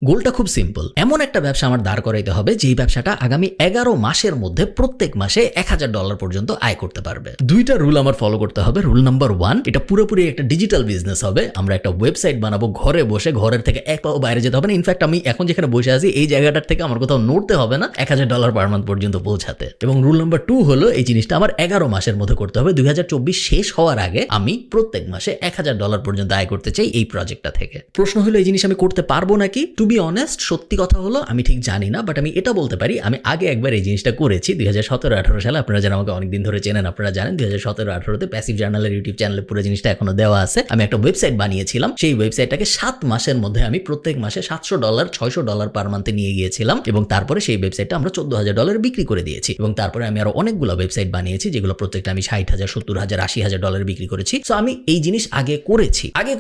গোলটা খুব সিম্পল, এমন একটা ব্যবসা আমার দাঁড় করাইতে হবে যেই ব্যবসাটা আগামী 11 মাসের মধ্যে প্রত্যেক মাসে $1000 পর্যন্ত আয় করতে পারবে। দুইটা রুল আমার ফলো করতে হবে। রুল নাম্বার 1, এটা পুরোপুরি একটা ডিজিটাল বিজনেস হবে। আমরা একটা ওয়েবসাইট বানাবো ঘরে বসে, ঘরের থেকে এক পাও বাইরে যেতে হবে না। ইনফ্যাক্ট আমি এখন যেখানে বসে আছি এই জায়গাটার থেকে আমার কোথাও নড়তে হবে না $1000 পার মান্থ পর্যন্ত পৌঁছাতে। এবং রুল নাম্বার 2 হলো এই জিনিসটা আমার 11 মাসের মধ্যে করতে হবে। 2024 শেষ হওয়ার আগে আমি প্রত্যেক মাসে $1000 পর্যন্ত আয় করতে চাই এই প্রজেক্টটা থেকে। প্রশ্ন হলো এই জিনিস আমি করতে পারবো নাকি? টু বি অনেস্ট, সত্যি কথা হলো আমি ঠিক জানি না, বাট আমি এটা বলতে পারি আমি আগে একবার এই জিনিসটা করেছি 2017-18 সালে। আপনারা যারা আমাকে অনেকদিন ধরে চেনেন আপনারা জানেন 2017-18তে প্যাসিভ জার্নালের ইউটিউব চ্যানেলে পুরো জিনিসটা এখনো দেওয়া আছে। আমি একটা ওয়েবসাইট বানিয়েছিলাম, সেই ওয়েবসাইটটাকে 7 মাসের মধ্যে আমি প্রত্যেক মাসে $700 $600 পার মান্থে নিয়ে গিয়েছিলাম এবং তারপরে সেই ওয়েবসাইটটা আমরা $14,000 বিক্রি করে দিয়েছি। এবং তারপরে আমি আরো অনেকগুলো ওয়েবসাইট বানিয়েছি যেগুলো প্রত্যেকটা আমি $60,000 $70,000 $80,000 বিক্রি করেছি। সো আমি এই জিনিস আগে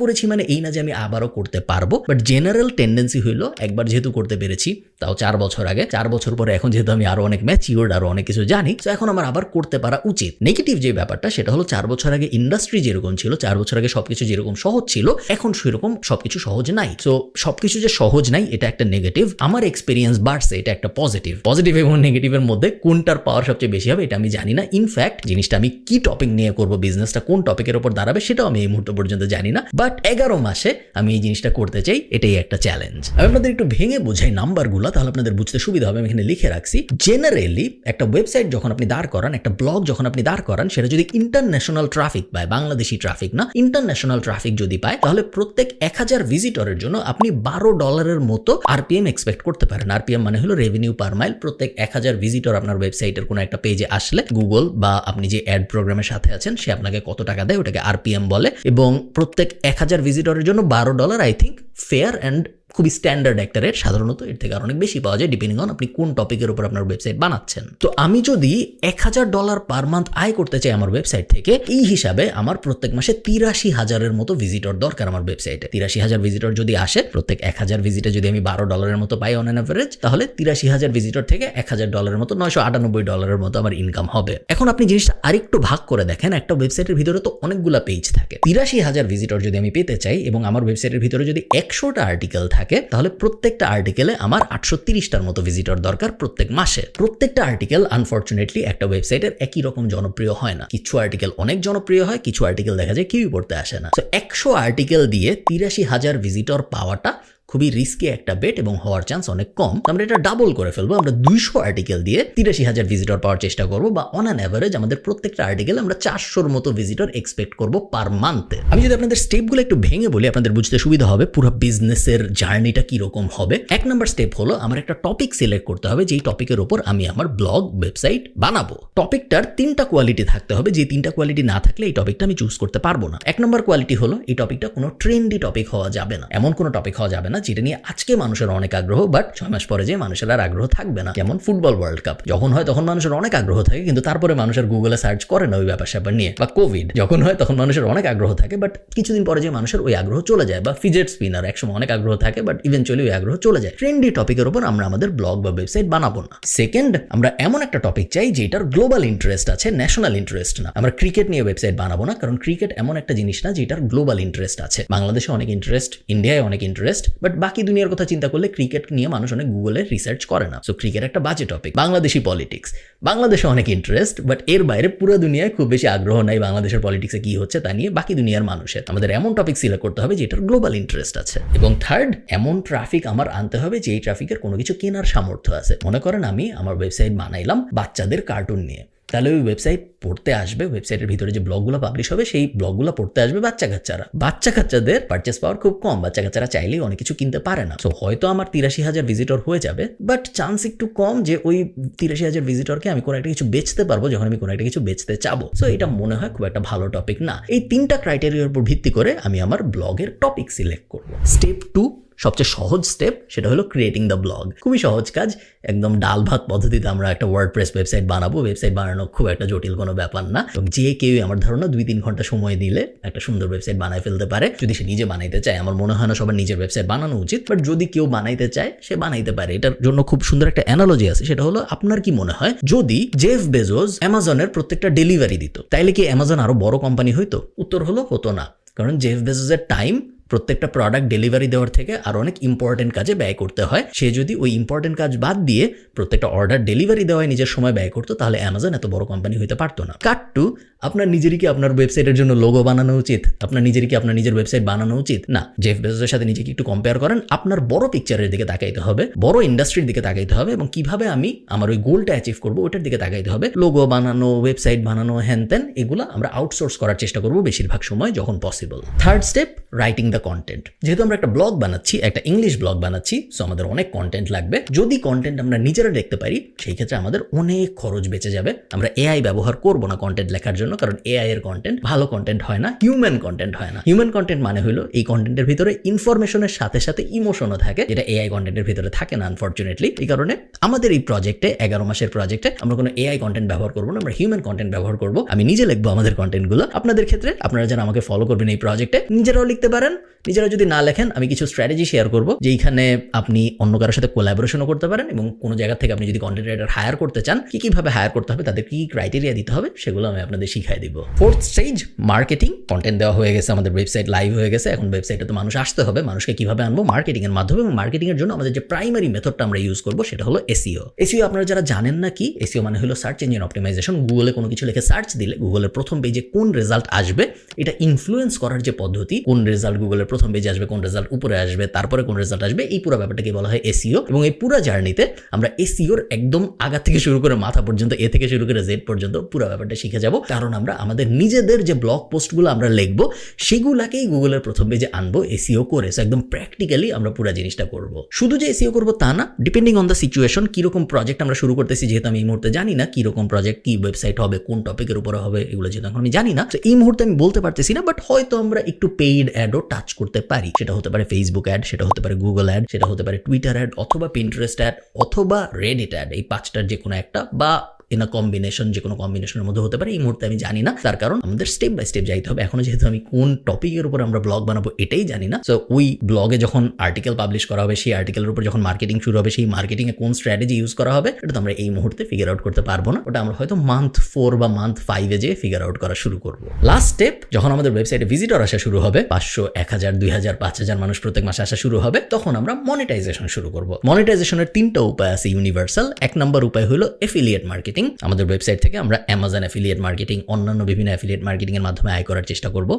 করেছি মানে এই না যে আমি আবারও করতে পারবো, বাট জেনারেল টেন্ডেন্সি হইলো একবার যেহেতু করতে পেরেছি, তাও 4 বছর আগে, 4 বছর পরে এখন যেহেতু আমি আরো অনেক ম্যাচিউরড, আরো অনেক কিছু জানি, তো এখন আমার আবার করতে পারা উচিত। নেগেটিভ যে ব্যাপারটা সেটা হলো 4 বছর আগে ইন্ডাস্ট্রি যেরকম ছিল, 4 বছর আগে সবকিছু যেরকম সহজ ছিল, এখন সেরকম সবকিছু সহজ নাই। সো সবকিছু যে সহজ নাই এটা একটা নেগেটিভ। আমার এক্সপেরিয়েন্স বাড়ছে, এটা একটা পজিটিভ। পজিটিভ এবং নেগেটিভের মধ্যে কোনটার পাওয়ার সবচেয়ে বেশি হবে এটা আমি জানি না। ইনফ্যাক্ট জিনিসটা আমি কি টপিক নিয়ে করব, বিজনেসটা কোন টপিকের উপর দাঁড়াবে সেটাও আমি এই মুহূর্ত পর্যন্ত জানি না, বাট 11 মাসে আমি এই জিনিসটা করতে চাই, এটাই একটা চ্যালেঞ্জ। আমি আপনাদের একটু ভেঙে বোঝাই নাম্বারগুলো, তাহলে আপনাদের বুঝতে সুবিধা হবে। আমি এখানে লিখে রাখছি। জেনারেলি একটা ওয়েবসাইট যখন আপনি দাঁড় করান, একটা ব্লগ যখন আপনি দাঁড় করান, সেটা যদি ইন্টারন্যাশনাল ট্রাফিক পায়, বাংলাদেশি ট্রাফিক না, ইন্টারন্যাশনাল ট্রাফিক যদি পায়, তাহলে প্রত্যেক 1000 ভিজিটরের জন্য আপনি $12 মতো আরপিএম এক্সপেক্ট করতে পারেন। আরপিএম মানে হলো রেভিনিউ পার মাইল। প্রত্যেক 1000 ভিজিটর আপনার ওয়েবসাইটের কোনো একটা পেজে আসলে গুগল বা আপনি যে অ্যাড প্রোগ্রামের সাথে আছেন সে আপনাকে কত টাকা দেয় ওটাকে আরপিএম বলে। এবং প্রত্যেক 1000 ভিজিটরের জন্য $12 আই থিঙ্ক ফেয়ার অ্যান্ড খুবই স্ট্যান্ডার্ড একটা রেট। সাধারণত এর থেকে আর অনেক বেশি পাওয়া যায় ডিপেন্ডিং অন আপনি কোন টপিকের উপর আপনার ওয়েবসাইট বানাচ্ছেন। তো আমি যদি $1000 পার মান্থ আয় করতে চাই আমার ওয়েবসাইট থেকে, এই হিসাবে আমার প্রত্যেক মাসে 83,000-এর মতো ভিজিটর দরকার আমার ওয়েবসাইটে। 83,000 ভিজিটর যদি আসে, প্রত্যেক 1000 ভিজিটে যদি আমি $12 মতো পাই অন অ্যান অ্যাভারেজ, তাহলে 83,000 ভিজিটর থেকে $1000 মতো $998 মতো আমার ইনকাম হবে। এখন আপনি জিনিসটা আরেকটু ভাগ করে দেখেন, একটা ওয়েবসাইটের ভিতরে তো অনেকগুলো পেজ থাকে। 83,000 ভিজিটর যদি আমি পেতে চাই এবং আমার ওয়েবসাইটের ভিতরে যদি 100টা আর্টিকেল থাকে, তাহলে প্রত্যেকটা আর্টিকেলে আমার 830টার মতো ভিজিটর দরকার প্রত্যেক মাসে। প্রত্যেকটা আর্টিকেল আনফরচুনেটলি একটা ওয়েবসাইটের একই রকম জনপ্রিয় হয় না। কিছু আর্টিকেল অনেক জনপ্রিয় হয়, কিছু আর্টিকেল দেখা যায় কেউই পড়তে আসে না। তো 100 আর্টিকেল দিয়ে 83,000 ভিজিটর পাওয়াটা খুবই রিস্কি একটা বেট এবং হওয়ার চান্স অনেক কম। আমরা এটা ডাবল করে ফেলবো, আমরা 200 আর্টিকেল দিয়ে 83,000 ভিজিটর পাওয়ার চেষ্টা করবো, বা অন অ্যান অ্যাভারেজ আমাদের প্রত্যেকটা আর্টিকেল আমরা 400-র মতো ভিজিটর এক্সপেক্ট করবো পার মান্থে। আমি যদি আপনাদের স্টেপগুলো একটু ভেঙে বলি আপনাদের বুঝতে সুবিধা হবে পুরো বিজনেসের জার্নিটা কিরকম হবে। 1 নম্বর স্টেপ হলো আমার একটা টপিক সিলেক্ট করতে হবে, যেই টপিকের উপর আমি আমার ব্লগ ওয়েবসাইট বানাবো। টপিকটার 3টা কোয়ালিটি থাকতে হবে, যে 3টা কোয়ালিটি না থাকলে এই টপিকটা আমি চুজ করতে পারবো না। 1 নম্বর কোয়ালিটি হলো এই টপিকটা কোনো ট্রেন্ডি টপিক হওয়া যাবে না। এমন কোনো টপিক হওয়া যাবে না যেটা নিয়ে আজকে মানুষের অনেক আগ্রহ, বাট 6 মাস পরে যে মানুষের আর আগ্রহ থাকবে না। যেমন ফুটবল ওয়ার্ল্ড কাপ যখন হয় তখন মানুষের অনেক আগ্রহ থাকে, কিন্তু তারপরে মানুষের গুগলে সার্চ করে না ওই ব্যাপার স্যাপার নিয়ে। বা কোভিড যখন হয় তখন মানুষের অনেক আগ্রহ থাকে, বাট কিছুদিন পরে যে মানুষের ওই আগ্রহ চলে যায়। বা ফিজেট স্পিনার একসময় অনেক আগ্রহ থাকে, বাট ইভেনচুয়ালি ওই আগ্রহ চলে যায়। ট্রেন্ডি টপিকের উপর আমরা আমাদের ব্লগ বা ওয়েবসাইট বানাবো না। সেকেন্ড, আমরা এমন একটা টপিক চাই যেটার গ্লোবাল ইন্টারেস্ট আছে, ন্যাশনাল ইন্টারেস্ট না। আমরা ক্রিকেট নিয়ে ওয়েবসাইট বানাবো না, কারণ ক্রিকেট এমন একটা জিনিস না যেটার গ্লোবাল ইন্টারেস্ট আছে। বাংলাদেশে অনেক ইন্টারেস্ট, ইন্ডিয়ায় অনেক ইন্টারেস্ট, বাট বাকি দুনিয়ার কথা চিন্তা করলে ক্রিকেট নিয়ে মানুষ অনেক গুগলে রিসার্চ করে না। সো ক্রিকেট একটা বাজে টপিক। বাংলাদেশি পলিটিক্স, বাংলাদেশে অনেক ইন্টারেস্ট, বাট এর বাইরে পুরো দুনিয়ায় খুব বেশি আগ্রহ নাই বাংলাদেশের পলিটিক্সে কি হচ্ছে তা নিয়ে বাকি দুনিয়ার মানুষের। আমাদের এমন টপিক সিলেক্ট করতে হবে যেটার গ্লোবাল ইন্টারেস্ট আছে। এবং থার্ড, এমন ট্রাফিক আমার আনতে হবে যে এই ট্রাফিকের কোনো কিছু কেনার সামর্থ্য আছে। মনে করেন আমি আমার ওয়েবসাইট বানাইলাম বাচ্চাদের কার্টুন নিয়ে, তাহলে ওই ওয়েবসাইট পড়তে আসবে, ওয়েবসাইটের ভিতরে যে ব্লগগুলো পাবলিশ হবে সেই ব্লগগুলো পড়তে আসবে বাচ্চা কাচ্চাদের পারচেস পাওয়ার খুব কম। বাচ্চা কাচ্চারা চাইলেই অনেক কিছু কিনতে পারে না। সো হয়তো আমার 83,000 ভিজিটর হয়ে যাবে, বাট চান্স একটু কম যে ওই 83,000 ভিজিটরকে আমি কোনো একটা কিছু বেচতে পারবো যখন আমি কোনো একটা কিছু বেচতে চাবো। সো এটা মনে হয় খুব একটা ভালো টপিক না। এই 3টা ক্রাইটেরিয়ার উপর ভিত্তি করে আমি আমার ব্লগের টপিক সিলেক্ট করবো। স্টেপ 2, সবচেয়ে সহজ স্টেপ, সেটা হলো ক্রিয়েটিং দ্য ব্লগ। খুবই সহজ কাজ, একদম ডাল ভাত পদ্ধতিতে আমরা একটা ওয়ার্ডপ্রেস ওয়েবসাইট বানাবো। ওয়েবসাইট বানানো খুব একটা জটিল কোনো ব্যাপার না, এবং যে কেউ আমার ধারণা 2-3 ঘন্টা সময় দিলে একটা সুন্দর ওয়েবসাইট বানায় ফেলতে পারে, যদি সে নিজে বানাইতে চায়। আমার মনে হয় না সবার নিজের ওয়েবসাইট বানানো উচিত, বাট যদি কেউ বানাইতে চায় সে বানাইতে পারে। এটার জন্য খুব সুন্দর একটা অ্যানালজি আছে, সেটা হলো আপনার কি মনে হয় যদি জেফ বেজোস অ্যামাজনের প্রত্যেকটা ডেলিভারি দিত, তাইলে কি অ্যামাজন আরো বড় কোম্পানি হইতো? উত্তর হলো হতো না, কারণ জেফ বেজোসের টাইম প্রত্যেকটা প্রোডাক্ট ডেলিভারি দেওয়ার থেকে আর অনেক ইম্পর্টেন্ট কাজে ব্যয় করতে হয়। সে যদি ওই ইম্পর্টেন্ট কাজ বাদ দিয়ে প্রত্যেকটা অর্ডার ডেলিভারি দেওয়ায় নিজের সময় ব্যয় করতো, তাহলে অ্যামাজন এত বড় কোম্পানি হইতে পারতো না। কাট টু, আপনার নিজেরই কি আপনার ওয়েবসাইটের জন্য লোগো বানানো উচিত? আপনার নিজেরই কি আপনার নিজের ওয়েবসাইট বানানো উচিত? না। জেফ বেজোসের সাথে নিজেকে একটু কম্পেয়ার করেন। আপনার বড় পিকচারের দিকে তাকাইতে হবে, বড় ইন্ডাস্ট্রির দিকে তাকাইতে হবে, এবং কিভাবে আমি আমার ওই গোলটা অ্যাচিভ করবো ওটার দিকে তাকাইতে হবে। লোগো বানানো, ওয়েবসাইট বানানো, হ্যান ত্যান, এগুলো আমরা আউটসোর্স করার চেষ্টা করবো বেশিরভাগ সময় যখন possible. Third step, writing the content. যেহেতু আমরা একটা ব্লগ বানাচ্ছি, একটা ইংলিশ ব্লগ বানাচ্ছি, সো আমাদের অনেক কন্টেন্ট লাগবে। যদি কন্টেন্ট আমরা নিজেরা লিখতে পারি, সেই ক্ষেত্রে আমাদের অনেক খরচ বেঁচে যাবে। আমরা এআই ব্যবহার করবো না কন্টেন্ট লেখার জন্য, কারণ এআই এর কন্টেন্ট ভালো কন্টেন্ট হয় না, হিউম্যান কন্টেন্ট হয় না। হিউম্যান কন্টেন্ট মানে হলো এই কন্টেন্টের ভিতরে ইনফরমেশনের সাথে সাথে ইমোশনও থাকে, যেটা এআই কন্টেন্টের ভিতরে থাকে না আনফরচুনেটলি। এই কারণে আমাদের এই প্রজেক্টে, 11 মাসের প্রজেক্টে, আমরা কোনো এআই কন্টেন্ট ব্যবহার করবো না, আমরা হিউম্যান কন্টেন্ট ব্যবহার করবো। আমি নিজে লিখবো আমাদের কন্টেন্টগুলো। আপনাদের ক্ষেত্রে আপনারা যারা আমাকে ফলো করবেন এই প্রজেক্টে, নিজেরাও লিখতে পারেন। নিজেরা যদি না লেখেন, আমি কিছু স্ট্র্যাটেজি শেয়ার করবো, যেখানে আপনি অন্য কারোর সাথে কোলাবোরেশনও করতে পারেন, এবং কোনো জায়গা থেকে আপনি যদি কন্টেন্ট রাইটার হায়ার করতে চান, কিভাবে হায়ার করতে হবে, তাদের কি ক্রাইটেরিয়া দিতে হবে, সেগুলো আমি আপনাদের শিখাই দিব। Fourth stage, marketing. কন্টেন্ট দেওয়া হয়ে গেছে, আমাদের ওয়েবসাইট লাইভ হয়ে গেছে, এখন ওয়েবসাইটে তো মানুষ আসতে হবে। মানুষকে কিভাবে আনবো? মার্কেটিং এর মাধ্যমে। এবং মার্কেটিং এর জন্য আমাদের যে প্রাইমারি মেথডটা আমরা ইউজ করবো সেটা হলো এসইও। এসইও আপনারা যারা জানেন না কি, এসইও মানে হলো সার্চ ইঞ্জিন অপটিমাইজেশন। গুগলে কোনো কিছু লিখে সার্চ দিলে গুগলের প্রথম পেজে কোন রেজাল্ট আসবে, এটা ইনফ্লুয়েন্স করার যে পদ্ধতি, কোন রেজাল্ট গুগলের প্রথম পেজে আসবে, কোন রেজাল্ট উপরে আসবে, তারপরে কোন রেজাল্ট আসবে, এই পুরো ব্যাপারটাকে বলা হয় এসইও। এবং এই পুরো জার্নিতে আমরা এসইওর একদম আগা থেকে শুরু করে মাথা পর্যন্ত, এ থেকে শুরু করে জেড পর্যন্ত পুরো ব্যাপারটা শিখে যাব। কারণ আমরা আমাদের নিজেদের যে ব্লগ পোস্টগুলো আমরা লিখবো, সেগুলাকেই গুগলের প্রথম পেজে আনবো এসইও করে। সো একদম প্র্যাকটিক্যালি আমরা পুরো জিনিসটা করব। শুধু যে এসইও করবো তা না, ডিপেন্ডিং অন দ্য সিচুয়েশন, কিরকম প্রজেক্ট আমরা শুরু করতেছি, যেহেতু আমি এই মুহূর্তে জানি না কিরকম প্রজেক্ট, কি ওয়েবসাইট হবে, কোন টপিকের উপরে হবে, এগুলো যেহেতু এখন আমি জানি না, তো এই মুহূর্তে আমি বলতে পারতেছি না। বাট হয়তো আমরা একটু পেইড অ্যাডও টাচ করতে পারি। সেটা হতে পারে ফেসবুক অ্যাড, সেটা হতে পারে গুগল অ্যাড, সেটা হতে পারে টুইটার অ্যাড, অথবা পিন্টারেস্ট অ্যাড, অথবা রেডিট অ্যাড। এই পাঁচটার যে কোনো একটা, বা ইন আ কম্বিনেশন, যে কোনো কম্বিনেশনের মধ্যে হতে পারে। এই মুহূর্তে আমি জানি না, তার কারণ আমাদের স্টেপ বাই স্টেপ যাইতে হবে। এখনো যেহেতু আমি কোন টপিকের উপর আমরা ব্লগ বানাবো এটাই জানি না। সো ওই ব্লগে যখন আর্টিকেল পাবলিশ করা হবে, সেই আর্টিকেলের উপর যখন মার্কেটিং শুরু হবে, সেই মার্কেটিংয়ে কোন স্ট্র্যাটেজি ইউজ করা হবে, এটা তো আমরা এই মুহূর্তে ফিগার আউট করতে পারবো না। ওটা আমরা হয়তো মান্থ 4 বা মান্থ 5-এ যেয়ে ফিগার আউট করা শুরু করবো। লাস্ট স্টেপ, যখন আমাদের ওয়েবসাইটে ভিজিটর আসা শুরু হবে, 500, 1000, 2000, 5000 মানুষ প্রত্যেক মাসে আসা শুরু হবে, তখন আমরা মনিটাইজেশন শুরু করবো। মনিটাইজেশনের 3টা উপায় আছে ইউনিভার্সাল। 1 নম্বর উপায় হলো এফিলিয়েট মার্কেটিং। আমাদের ওয়েবসাইট থেকে আমরা অ্যামাজন অ্যাফিলিয়েট মার্কেটিং, অন্যান্য বিভিন্ন অ্যাফিলিয়েট মার্কেটিং এর মাধ্যমে আয় করার চেষ্টা করব।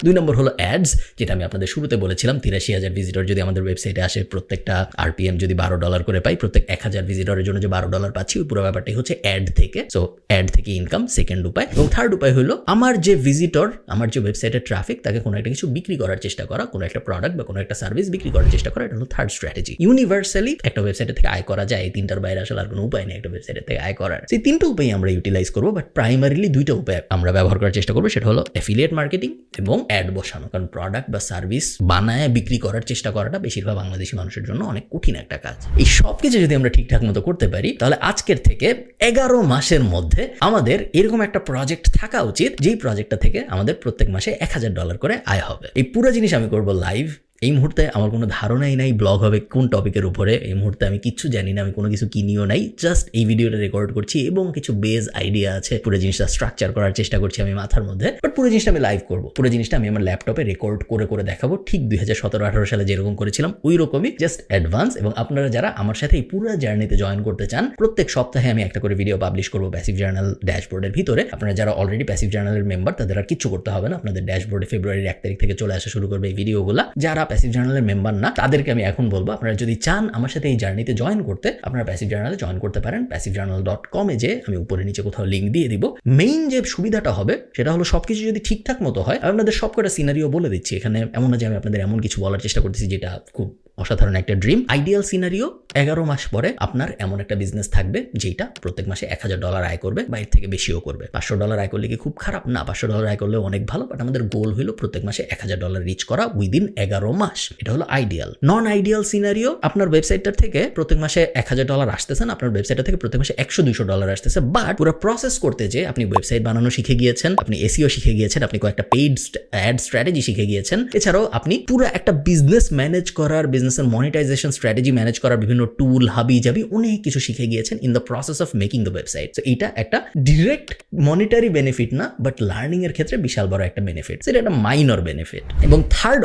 2 নম্বর হলো অ্যাডস, যেটা আমি আপনাদের শুরুতে বলেছিলাম। 83,000 ভিজিটর যদি আমাদের ওয়েবসাইটে আসে, প্রত্যেকটা আরপিএম যদি $12 করে পাই, প্রত্যেক 1000 ভিজিটরের জন্য যে $12 পাচ্ছি, ওই পুরো ব্যাপারটাই হচ্ছে অ্যাড থেকে। সো অ্যাড থেকে ইনকাম, সেকেন্ড উপায়। এবং থার্ড উপায় হলো আমার যে ভিজিটর, আমার যে ওয়েবসাইটের ট্রাফিক, তাকে কোনো একটা কিছু বিক্রি করার চেষ্টা করা, কোনো একটা প্রোডাক্ট বা কোনো একটা সার্ভিস বিক্রি করার চেষ্টা করা। এটা হলো থার্ড স্ট্র্যাটেজি। ইউনিভার্সালি একটা ওয়েবসাইটের থেকে আয় করা যায়, এই 3টার বাইরে আসলে আর কোনো উপায় নেই একটা ওয়েবসাইটের থেকে আয় করার। সেই 3টা উপায় আমরা ইউটিলাইজ করবো, বাট প্রাইমারিলি 2টা উপায় আমরা ব্যবহার করার চেষ্টা করবো। সেটা হলো অ্যাফিলিয়েট মার্কেটিং এবং অ্যাড বসানো। কারণ প্রোডাক্ট বা সার্ভিস বানায় বিক্রি করার চেষ্টা করাটা বেশিরভাগ বাংলাদেশি মানুষের জন্য অনেক কঠিন একটা কাজ। এই সব কিছু যদি আমরা ঠিকঠাক মতো করতে পারি, তাহলে আজকের থেকে 11 মাসের মধ্যে আমাদের এরকম একটা প্রজেক্ট থাকা উচিত, যেই প্রজেক্টটা থেকে আমাদের প্রত্যেক মাসে $1000 করে আয় হবে। এই পুরো জিনিস আমি করবো লাইভ। এই মুহূর্তে আমার কোনো ধারণাই নাই ব্লগ হবে কোন টপিকের উপরে। এই মুহূর্তে আমি কিচ্ছু জানি না, আমি কোনো কিছু কিনিও নাই, জাস্ট এই ভিডিওটা রেকর্ড করছি এবং কিছু বেস আইডিয়া আছে, পুরো জিনিসটা স্ট্রাকচার করার চেষ্টা করছি আমি মাথার মধ্যে। বাট পুরো জিনিসটা আমি লাইভ করবো, পুরো জিনিসটা আমি আমার ল্যাপটপে রেকর্ড করে করে দেখাবো, ঠিক 2017-18 সালে যেরকম করেছিলাম ওই রকমই, জাস্ট অ্যাডভান্স। এবং আপনারা যারা আমার সাথে এই পুরো জার্নিতে জয়েন করতে চান, প্রত্যেক সপ্তাহে আমি একটা করে ভিডিও পাবলিশ করবো প্যাসিভ জার্নাল ড্যাশবোর্ডের ভিতরে। আপনারা যারা অলরেডি প্যাসিভ জার্নালের মেম্বার, তাদের আর কিচ্ছু করতে হবে না, আপনাদের ড্যাশবোর্ডে ফেব্রুয়ারির 1 তারিখ থেকে চলে আসা শুরু করবে এই ভিডিওগুলো। যারা প্যাসিভ জার্নালের মেম্বার না, তাদেরকে আমি এখন বলবো, আপনারা যদি চান আমার সাথে এই জার্নিতে জয়েন করতে, আপনারা প্যাসিভ জার্নালে জয়েন করতে পারেন। passivejournal.com-এ যে আমি উপরে নিচে কোথাও লিঙ্ক দিয়ে দিব। মেইন যে সুবিধাটা হবে সেটা হলো সবকিছু যদি ঠিকঠাক মতো হয়, আপনাদের সবকটা সিনারিও বলে দিচ্ছি এখানে। এমন না যে আমি আপনাদের এমন কিছু বলার চেষ্টা করতেছি যেটা খুব অসাধারণ একটা ড্রিম। আইডিয়াল সিনারিও 11 মাস পরে আপনার এমন একটা বিজনেস থাকবে যেটা প্রত্যেক মাসে $1000 আয় করবে, বা এর থেকে বেশিও করবে। $500 আয় করলে কি খুব খারাপ না? $500 আয় করলে অনেক ভালো। বাট আমাদের গোল হলো প্রত্যেক মাসে $1000 রিচ করা উইদিন 11 মাস। এটা হলো আইডিয়াল। নন আইডিয়াল সিনারিও, আপনার ওয়েবসাইটটার থেকে প্রত্যেক মাসে $1000 আসতেছে না, আপনার ওয়েবসাইটটা থেকে প্রত্যেক মাসে $100-200 আসতেছে। বাট পুরো প্রসেস করতে যে আপনি ওয়েবসাইট বানানো শিখে গিয়েছেন, আপনি এসইও শিখে গিয়েছেন, আপনি কয়েকটা পেইড অ্যাড স্ট্র্যাটেজি শিখে গিয়েছেন, এছাড়াও আপনি পুরো একটা বিজনেস ম্যানেজ করার, বিজনেসের মনিটাইজেশন স্ট্র্যাটেজি ম্যানেজ করার, বিভিন্ন বিভিন্ন টুল হাবি জাবি অনেক কিছু শিখে গিয়েছেন in the process of making the website. তো এটা একটা ডিরেক্ট মনিটারি বেনিফিট না, বাট লার্নিং এর ক্ষেত্রে বিশাল বড় একটা বেনিফিট, সেটা একটা মাইনর বেনিফিট। এবং থার্ড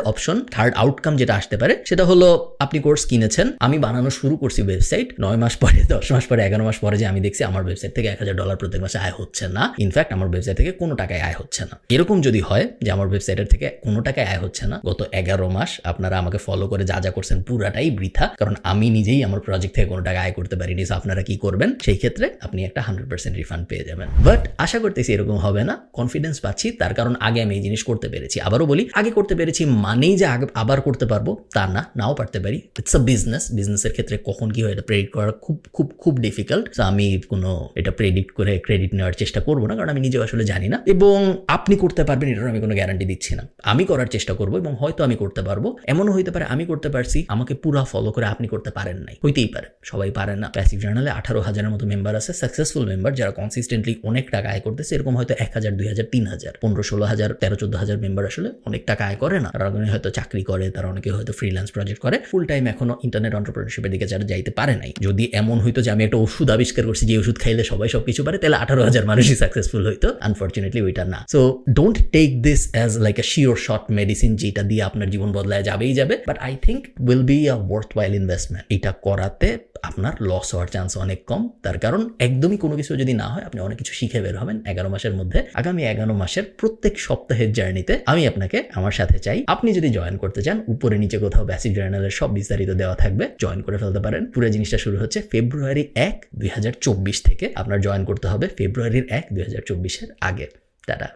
আউটকাম যেটা আসতে পারে সেটা হলো আপনি কোর্স কিনেছেন, আমি বানানো শুরু করছি ওয়েবসাইট, 9 মাস পরে 10 মাস পরে 11 মাস পরে যে আমি দেখছি আমার ওয়েবসাইট থেকে $1000 প্রত্যেক মাসে আয় হচ্ছে না, ইনফ্যাক্ট আমার ওয়েবসাইট থেকে কোনো টাকায় আয় হচ্ছে না। এরকম যদি হয় যে আমার ওয়েবসাইটের থেকে কোনো টাকায় আয় হচ্ছে না, গত 11 মাস আপনারা আমাকে ফলো করে যা যা করছেন পুরাটাই বৃথা, কারণ আমি নিজেই আমার প্রজেক্ট থেকে কোনো টাকা আয় করতে পারিনি। সো আপনারা কি করবেন, সেই ক্ষেত্রে আপনি একটা 100% রিফান্ড পেয়ে যাবেন। বাট আশা করতেছি এরকম হবে না, কনফিডেন্স পাচ্ছি, তার কারণ আগে আমি এই জিনিস করতে পেরেছি। আবারও বলি, আগে করতে পেরেছি মানেই যে আবার করতে পারবো তা না, নাও পারতে পারি। ইটস আ বিজনেসের ক্ষেত্রে কখন কি হয় এটা প্রেডিক্ট করা খুব খুব খুব ডিফিকাল্ট। সো আমি কোনো এটা প্রেডিক্ট করে ক্রেডিট নেওয়ার চেষ্টা করবো না, কারণ আমি নিজেও আসলে জানি না। এবং আপনি করতে পারবেন এটার আমি কোনো গ্যারান্টি দিচ্ছি না। আমি করার চেষ্টা করবো এবং হয়তো আমি করতে পারবো। এমনও হইতে পারে আমি করতে পারছি, আমাকে পুরা ফলো করে আপনি করতে পারেন নাই, হইতেই পারে, সবাই পারে না। প্যাসিভ জার্নালে 18,000-এর মতো মেম্বার আছে, সাকসেসফুল মেম্বার যারা কনসিস্টেন্টলি অনেক টাকা আয় করতেছে। এরকম হয়তো 1,000, 2,000, 3,000, 15-16,000, 13-14,000 মেম্বার আসলে অনেক টাকা আয় করে না। তারা অনেকে হয়তো চাকরি করে, তারা অনেকে হয়তো ফ্রিল্যান্স প্রজেক্ট করে, ফুল টাইম এখনো ইন্টারনেট এন্টারপ্রেনারশিপের দিকে যারা যাইতে পারে নাই। যদি এমন হইতো যে আমি একটা ওষুধ আবিষ্কার করছি যে ওষুধ খাইলে সবাই সবকিছু পারে, তাহলে 18,000 মানুষই সাকসেসফুল হইতো। আনফরচুনেটলি ওইটা না। So don't take this as like a sure short medicine যেটা দিয়ে আপনার জীবন বদলায় যাবেই যাবে, but I think will be a worthwhile investment. এটা করাতে আপনার লস হওয়ার চান্স অনেক কম, তার কারণ একদমই কোনো কিছু যদি না হয় আপনি অনেক কিছু শিখে বের হবেন 11 মাসের মধ্যে। আগামী 11 মাসের প্রত্যেক সপ্তাহের জার্নিতে আমি আপনাকে আমার সাথে চাই। আপনি যদি জয়েন করতে চান, উপরে নিচে কোথাও প্যাসিভ জার্নালের সব বিস্তারিত দেওয়া থাকবে, জয়েন করে ফেলতে পারেন। পুরো জিনিসটা শুরু হচ্ছে ফেব্রুয়ারি 1, 2024 থেকে। আপনার জয়েন করতে হবে ফেব্রুয়ারির 1, 2024-এর আগে। টাটা।